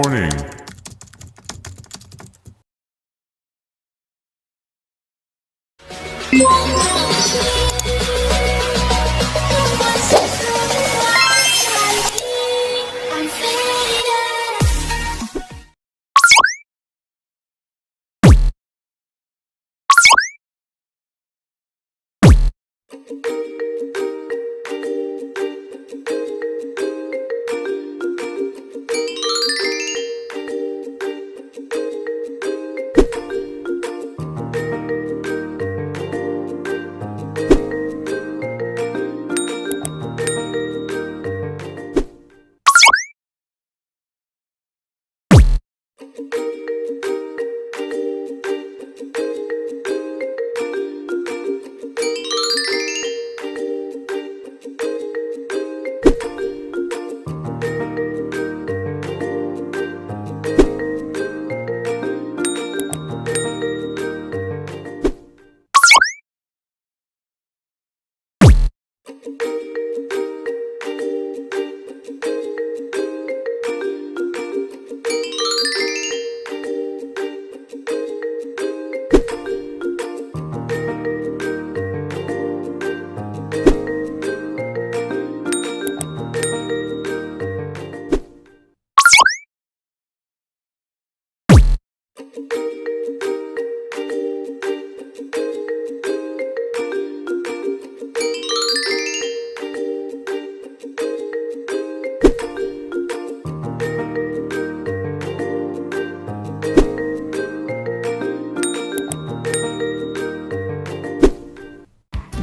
Warning!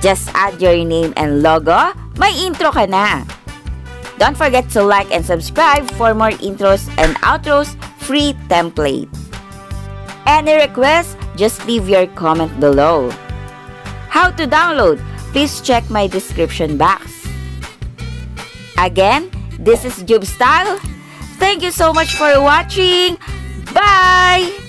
Just add your name and logo, may intro ka na! Don't forget to like and subscribe for more intros and outros free template. Any requests? Just leave your comment below. How to download? Please check my description box. Again, this is Jube Style. Thank you so much for watching. Bye!